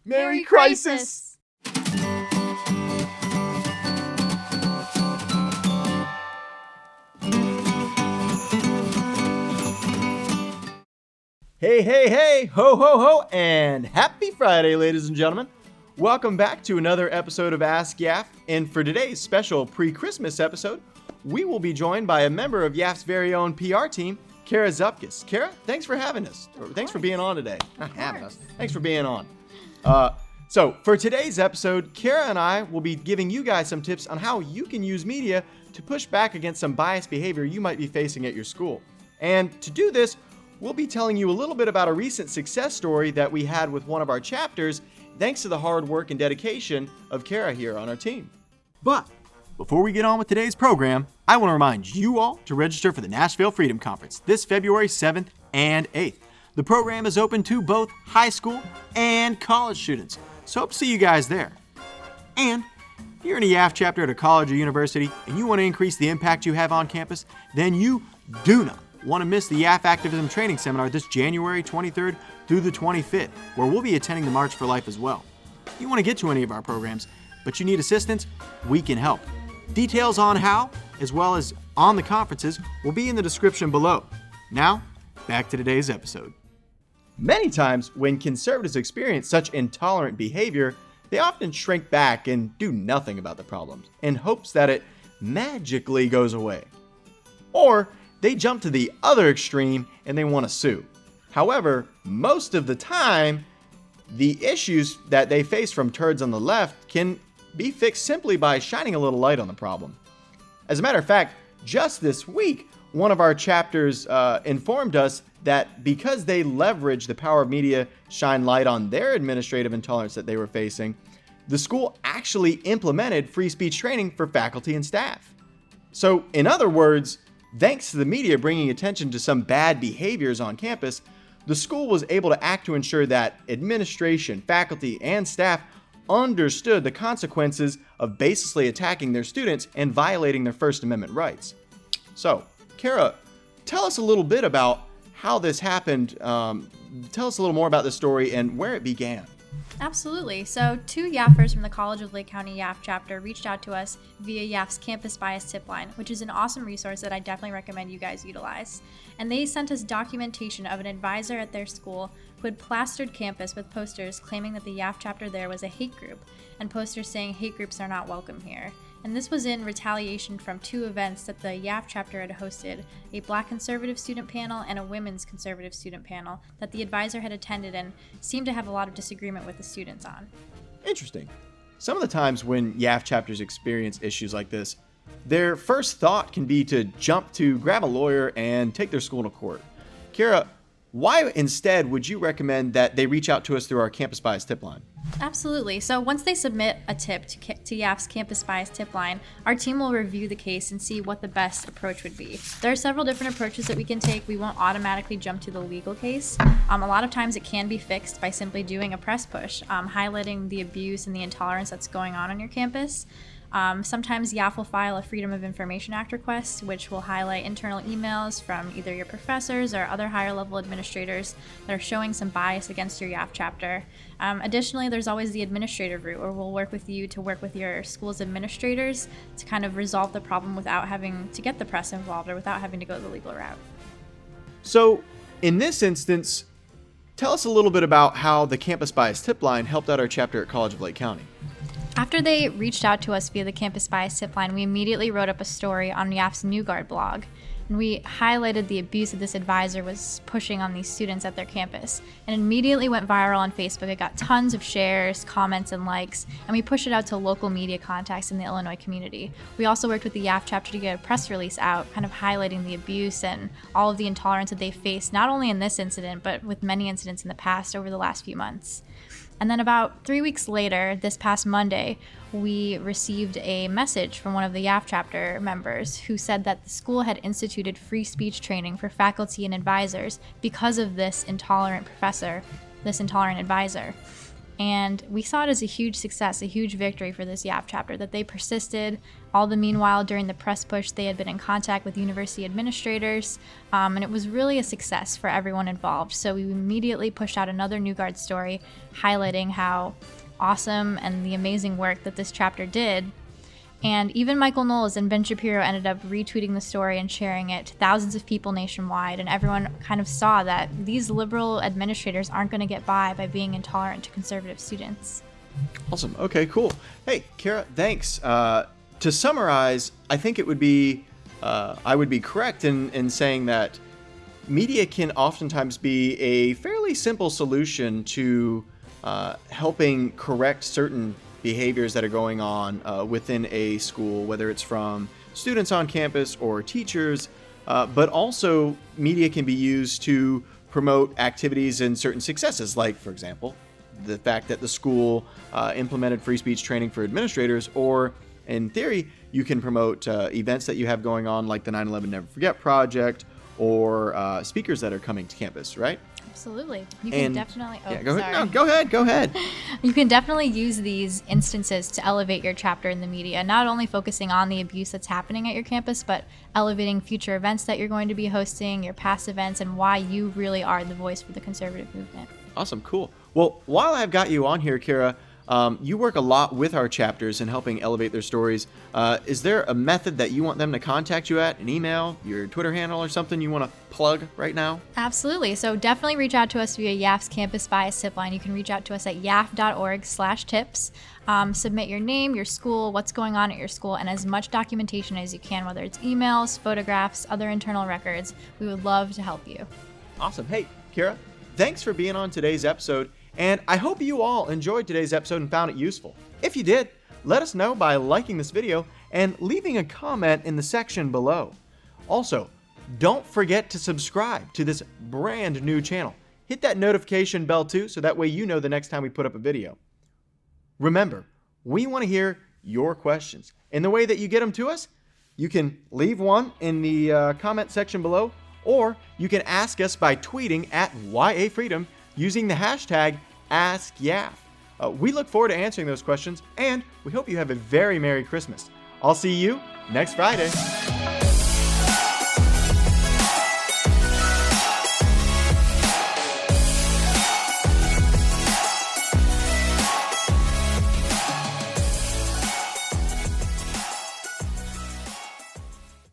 Merry Crisis! Hey, hey, hey, ho, ho, ho, and happy Friday, ladies and gentlemen. Welcome back to another episode of Ask YAF, and for today's special pre-Christmas episode, we will be joined by a member of YAF's very own PR team, Kara Zupkus. Kara, thanks for having us. Or thanks for being on today. Not having us. Thanks for being on. So for today's episode, Kara and I will be giving you guys some tips on how you can use media to push back against some biased behavior you might be facing at your school. And to do this, we'll be telling you a little bit about a recent success story that we had with one of our chapters, thanks to the hard work and dedication of Kara here on our team. But before we get on with today's program, I want to remind you all to register for the Nashville Freedom Conference this February 7th and 8th. The program is open to both high school and college students, so hope to see you guys there. And if you're in a YAF chapter at a college or university and you want to increase the impact you have on campus, then you do not want to miss the YAF Activism Training Seminar this January 23rd through the 25th, where we'll be attending the March for Life as well. If you want to get to any of our programs, but you need assistance, we can help. Details on how, as well as on the conferences, will be in the description below. Now, back to today's episode. Many times when conservatives experience such intolerant behavior, they often shrink back and do nothing about the problems in hopes that it magically goes away. Or they jump to the other extreme and they want to sue. However, most of the time, the issues that they face from turds on the left can be fixed simply by shining a little light on the problem. As a matter of fact, just this week, one of our chapters informed us that because they leveraged the power of media, shine light on their administrative intolerance that they were facing, the school actually implemented free speech training for faculty and staff. So, in other words, thanks to the media bringing attention to some bad behaviors on campus, the school was able to act to ensure that administration, faculty, and staff understood the consequences of baselessly attacking their students and violating their First Amendment rights. So, Kara, tell us a little bit about how this happened. Tell us a little more about this story and where it began. Absolutely. So 2 YAFers from the College of Lake County YAF chapter reached out to us via YAF's Campus Bias Tip Line, which is an awesome resource that I definitely recommend you guys utilize. And they sent us documentation of an advisor at their school who had plastered campus with posters claiming that the YAF chapter there was a hate group, and posters saying hate groups are not welcome here. And this was in retaliation from 2 events that the YAF chapter had hosted, a Black conservative student panel and a women's conservative student panel that the advisor had attended and seemed to have a lot of disagreement with the students on. Interesting. Some of the times when YAF chapters experience issues like this, their first thought can be to jump to grab a lawyer and take their school to court. Kara, why instead would you recommend that they reach out to us through our Campus Bias Tip Line? Absolutely. So once they submit a tip to YAF's Campus Bias Tip Line, our team will review the case and see what the best approach would be. There are several different approaches that we can take. We won't automatically jump to the legal case. A lot of times it can be fixed by simply doing a press push, highlighting the abuse and the intolerance that's going on your campus. Sometimes YAF will file a Freedom of Information Act request, which will highlight internal emails from either your professors or other higher level administrators that are showing some bias against your YAF chapter. Additionally, there's always the administrative route, where we'll work with you to work with your school's administrators to kind of resolve the problem without having to get the press involved or without having to go the legal route. So, in this instance, tell us a little bit about how the Campus Bias Tip Line helped out our chapter at College of Lake County. After they reached out to us via the Campus Bias Tip Line, we immediately wrote up a story on YAF's New Guard blog, and we highlighted the abuse that this advisor was pushing on these students at their campus. And it immediately went viral on Facebook. It got tons of shares, comments, and likes, and we pushed it out to local media contacts in the Illinois community. We also worked with the YAF chapter to get a press release out, kind of highlighting the abuse and all of the intolerance that they faced, not only in this incident, but with many incidents in the past over the last few months. And then about 3 weeks later, this past Monday, we received a message from one of the YAF chapter members who said that the school had instituted free speech training for faculty and advisors because of this intolerant advisor. And we saw it as a huge success, a huge victory for this YAF chapter, that they persisted. All the meanwhile, during the press push, they had been in contact with university administrators, and it was really a success for everyone involved. So we immediately pushed out another New Guard story highlighting how awesome and the amazing work that this chapter did. And even Michael Knowles and Ben Shapiro ended up retweeting the story and sharing it to thousands of people nationwide. And everyone kind of saw that these liberal administrators aren't going to get by being intolerant to conservative students. Awesome. Okay, cool. Hey, Kara, thanks. To summarize, I think it would be, I would be correct in saying that media can oftentimes be a fairly simple solution to helping correct certain behaviors that are going on within a school, whether it's from students on campus or teachers, but also media can be used to promote activities and certain successes, like, for example, the fact that the school implemented free speech training for administrators, or in theory, you can promote events that you have going on, like the 9/11 Never Forget Project, or speakers that are coming to campus, right? Absolutely. You can definitely... Oh, yeah, go sorry. ahead. No, go ahead. You can definitely use these instances to elevate your chapter in the media, not only focusing on the abuse that's happening at your campus, but elevating future events that you're going to be hosting, your past events, and why you really are the voice for the conservative movement. Awesome, cool. Well, while I've got you on here, Kara, you work a lot with our chapters in helping elevate their stories. Is there a method that you want them to contact you at? An email, your Twitter handle, or something you want to plug right now? Absolutely. So definitely reach out to us via YAF's Campus Bias Tip Line. You can reach out to us at yaf.org/tips. Submit your name, your school, what's going on at your school, and as much documentation as you can, whether it's emails, photographs, other internal records. We would love to help you. Awesome. Hey, Kara, thanks for being on today's episode. And I hope you all enjoyed today's episode and found it useful. If you did, let us know by liking this video and leaving a comment in the section below. Also, don't forget to subscribe to this brand new channel. Hit that notification bell too, so that way you know the next time we put up a video. Remember, we want to hear your questions. And the way that you get them to us, you can leave one in the comment section below, or you can ask us by tweeting at YA Freedom using the hashtag Ask YAF. We look forward to answering those questions, and we hope you have a very Merry Christmas. I'll see you next Friday.